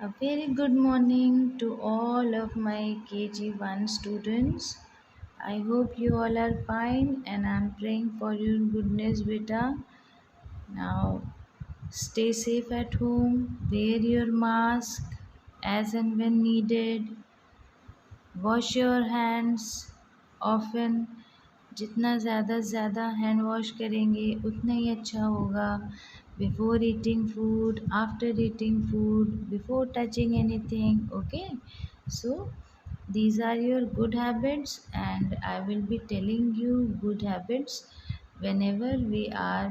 A very good morning to all of my KG1 students. I hope you all are fine and I'm praying for your goodness, beta. Now, stay safe at home, wear your mask as and when needed, wash your hands often. जितना ज़्यादा से ज़्यादा hand wash करेंगे उतना ही अच्छा होगा. Before eating food, after eating food, before touching anything. Okay, so these are your good habits and I will be telling you good habits whenever we are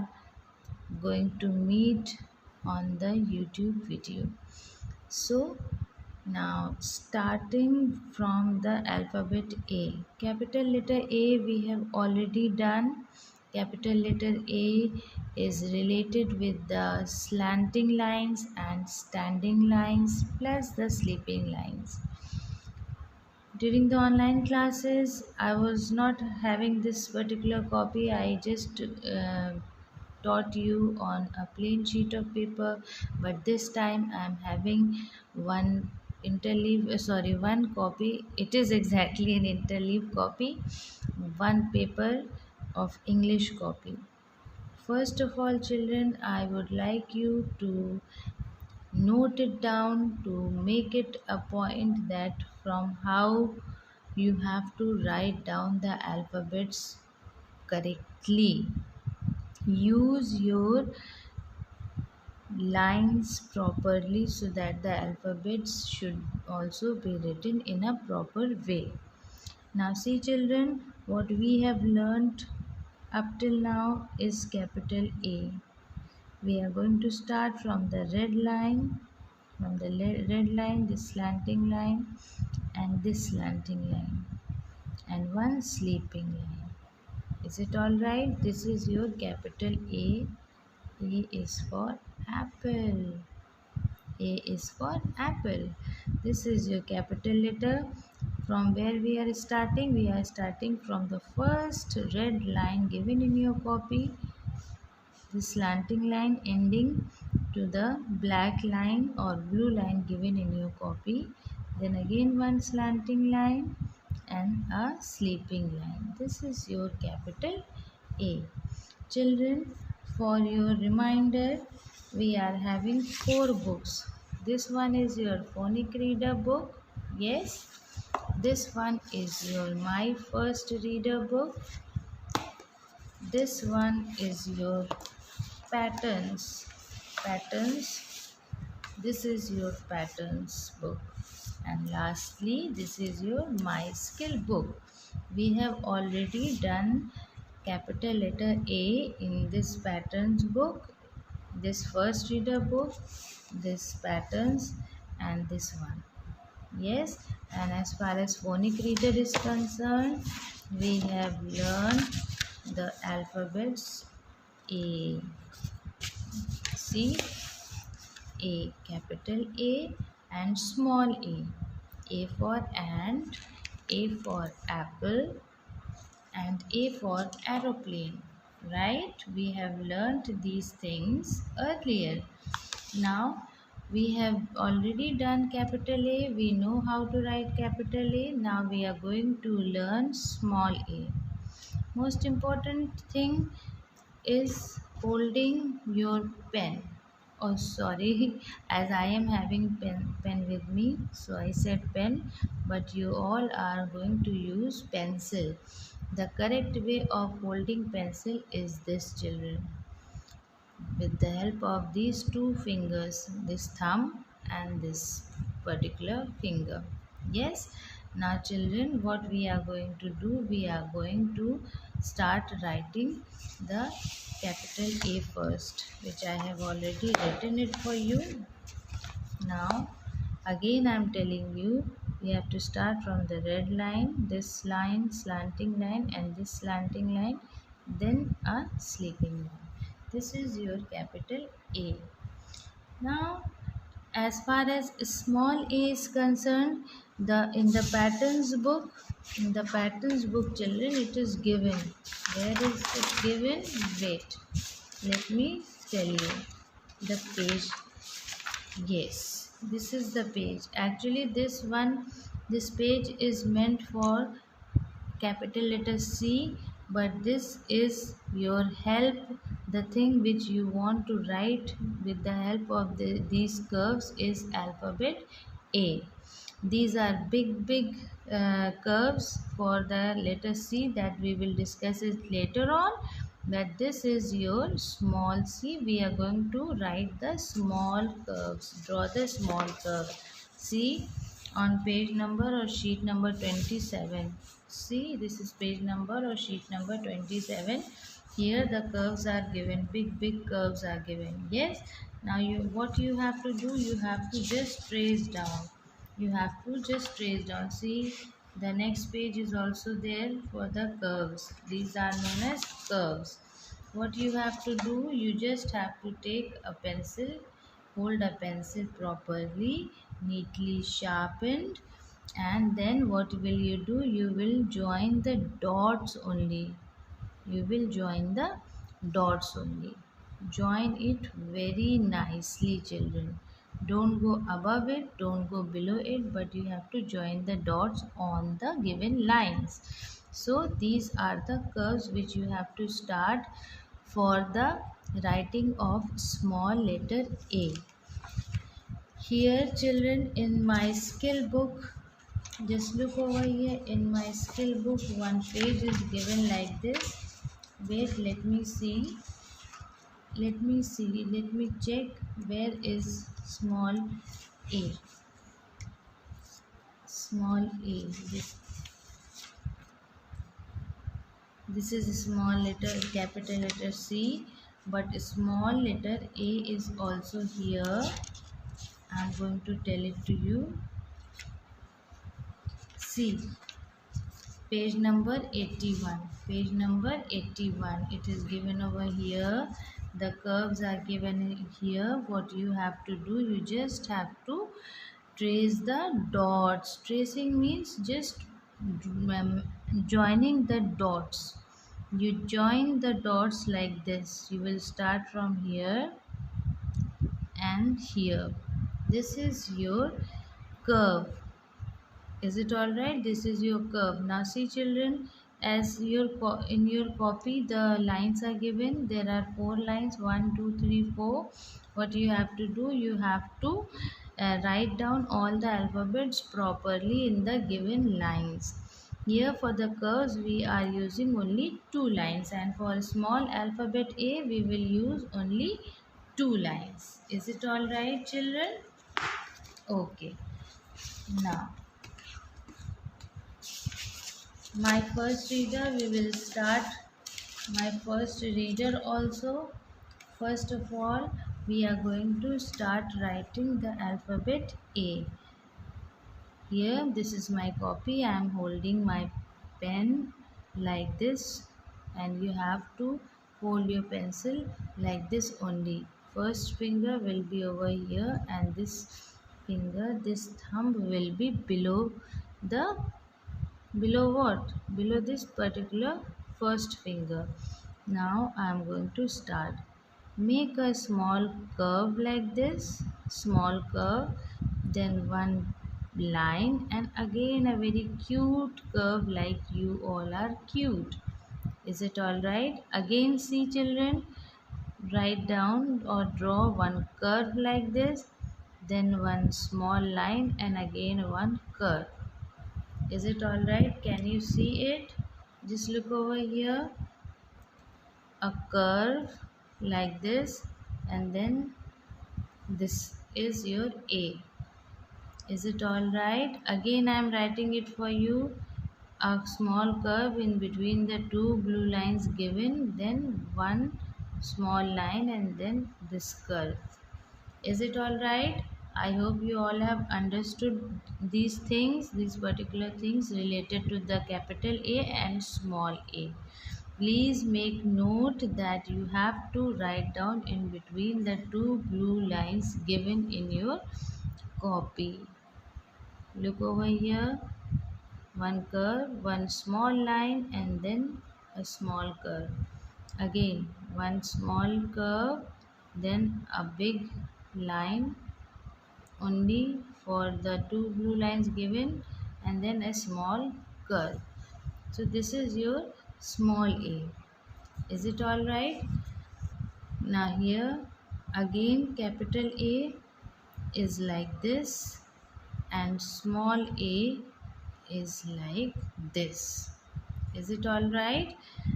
going to meet on the YouTube video. So now, starting from the alphabet A, capital letter A we have already done. Capital letter A is related with the slanting lines and standing lines plus the sleeping lines. During the online classes, I was not having this particular copy. I just taught you on a plain sheet of paper, but this time I am having one one copy. It is exactly an interleave copy, one paper of English copy. First of all, children, I would like you to note it down, to make it a point that from how you have to write down the alphabets correctly. Use your lines properly so that the alphabets should also be written in a proper way. Now see children, what we have learnt up till now is capital A. We are going to start from the red line, this slanting line and this slanting line and one sleeping line. Is it all right? This is your capital A. A is for apple. A is for apple. This is your capital letter. From where we are starting? We are starting from the first red line given in your copy. The slanting line ending to the black line or blue line given in your copy. Then again one slanting line and a sleeping line. This is your capital A. Children, for your reminder, we are having 4 books. This one is your phonic reader book. Yes. This one is your My First Reader book. This one is your patterns. This is your patterns book. And lastly, this is your My Skill book. We have already done capital letter A in this patterns book, this first reader book, this patterns and this one. Yes, and as far as phonic reader is concerned, we have learned the alphabets A. See, A, capital A and small a. A for ant, A for apple and A for aeroplane. Right? We have learnt these things earlier. Now we have already done capital A. We know how to write capital A. Now we are going to learn small a. Most important thing is holding your pen. Oh, sorry, as I am having pen with me, so I said pen, but you all are going to use pencil. The correct way of holding pencil is this, children. With the help of these two fingers, this thumb and this particular finger. Yes. Now children, what we are going to do, we are going to start writing the capital A first, which I have already written it for you. Now again I am telling you, we have to start from the red line, this line, slanting line and this slanting line, then a sleeping line. This is your capital A. Now as far as small a is concerned, in the patterns book children, it is given. Where is it given? Wait, let me tell you the page. Yes, This is the page. Actually, this page is meant for capital letter C, but this is your help, the thing which you want to write with the help of these curves is alphabet A. These are big curves for the letter C that we will discuss it later on. But this is your small c. We are going to write the small curves. Draw the small curve. See on page number or sheet number 27. See, this is page number or sheet number 27. Here the curves are given. Big curves are given. Yes. Now what you have to do, you have to just trace down. You have to just trace down. See, the next page is also there for the curves. These are known as curves. What you have to do, you just have to take a pencil, hold a pencil properly, neatly sharpened, and then what will you do, you will join the dots only. You will join the dots only. Join it very nicely, children. Don't go above it, don't go below it, but you have to join the dots on the given lines. So these are the curves which you have to start for the writing of small letter A. Here, children, in my skill book, just look over here. In my skill book, one page is given like this. Wait, let me see. Let me check where is small a. Small a. This is a small letter, capital letter C, but small letter a is also here. I'm going to tell it to you. See, page number 81. Page number 81. It is given over here. The curves are given here. What you have to do, you just have to trace the dots. Tracing means just joining the dots. You join the dots like this. You will start from here and here. This is your curve. Is it all right? This is your curve. Now see, children, as in your copy the lines are given. There are 4 lines, 1 2 3 4. What you have to do, you have to write down all the alphabets properly in the given lines. Here for the curves we are using only 2 lines, and for small alphabet A we will use only 2 lines. Is it all right, children? Okay. Now my first reader, we will start my first reader also. First of all, we are going to start writing the alphabet A. Here, this is my copy. I am holding my pen like this, and you have to hold your pencil like this only. First finger will be over here, and this finger, this thumb will be below the below what? Below this particular first finger. Now I am going to start. Make a small curve like this, small curve, then one line, and again a very cute curve like you all are cute. Is it all right? Again, see, children, write down or draw one curve like this, then one small line, and again one curve. Is it all right? Can you see it? Just look over here. A curve like this, and then this is your A. Is it all right? Again I am writing it for you. A small curve in between the 2 blue lines given, then one small line, and then this curve. Is it all right? I hope you all have understood these things, these particular things related to the capital A and small a. Please make note that you have to write down in between the 2 blue lines given in your copy. Look over here. One curve, one small line, and then a small curve. Again, one small curve, then a big line, only for the two blue lines given and then a small curve. So this is your small a. Is it all right? Now here again capital A is like this and small a is like this. Is it all right?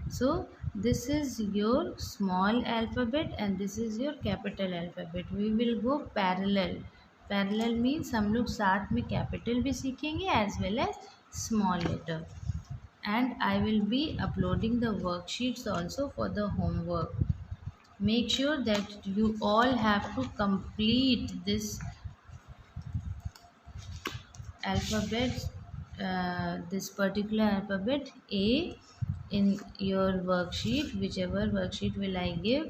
So this is your small alphabet and this is your capital alphabet. We will go parallel. Parallel means हम लोग साथ में capital भी सीखेंगे as well as small letter. And I will be uploading the worksheets also for the homework. Make sure that you all have to complete this alphabet, this particular alphabet A in your worksheet, whichever worksheet will I give,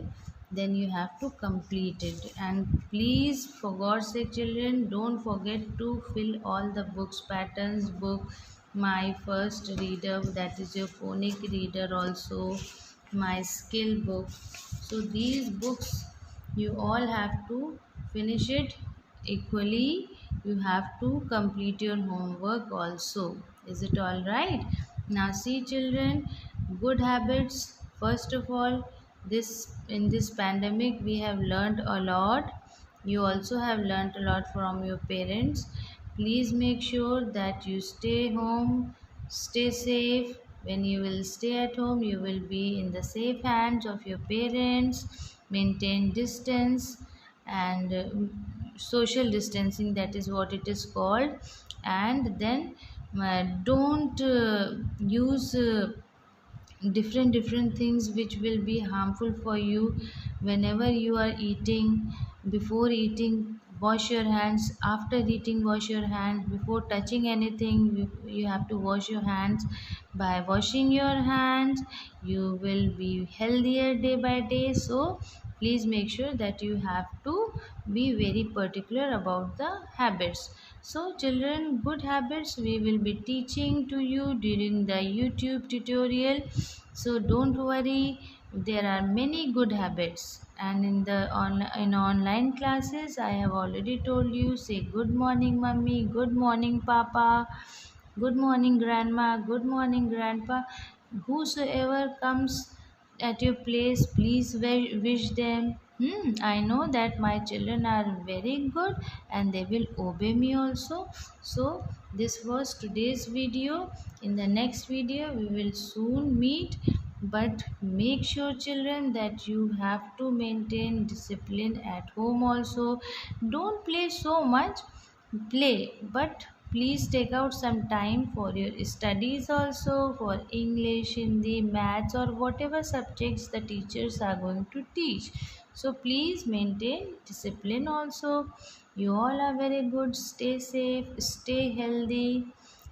then you have to complete it. And please, for God's sake, children, don't forget to fill all the books, patterns book, my first reader, that is your phonic reader also, my skill book. So these books you all have to finish it equally. You have to complete your homework also. Is it all right? Now see children, good habits. First of all, this in this pandemic we have learned a lot. You also have learned a lot from your parents. Please make sure that you stay home, stay safe. When you will stay at home, you will be in the safe hands of your parents. Maintain distance and social distancing, that is what it is called. And then don't use different things which will be harmful for you whenever you are eating. Before eating, wash your hands. After eating, wash your hands. Before touching anything, you have to wash your hands. By washing your hands, you will be healthier day by day. So please make sure that you have to be very particular about the habits. So children, good habits we will be teaching to you during the YouTube tutorial. So don't worry, there are many good habits. And in the in online classes, I have already told you, say good morning mummy, good morning papa, good morning grandma, good morning grandpa. Whosoever comes at your place, please wish them. I know that my children are very good and they will obey me also. So this was today's video. In the next video we will soon meet, but make sure children that you have to maintain discipline at home also. Don't play so much. Play, but please take out some time for your studies also, for English, Hindi, maths, or whatever subjects the teachers are going to teach. So please maintain discipline also. You all are very good. Stay safe, stay healthy.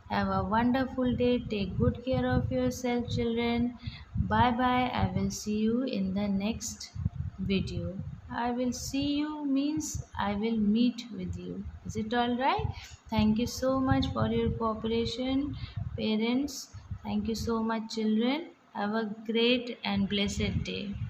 Have a wonderful day. Take good care of yourself, children. Bye bye. I will see you in the next video. I will see you means I will meet with you. Is it all right? Thank you so much for your cooperation, parents. Thank you so much, children. Have a great and blessed day.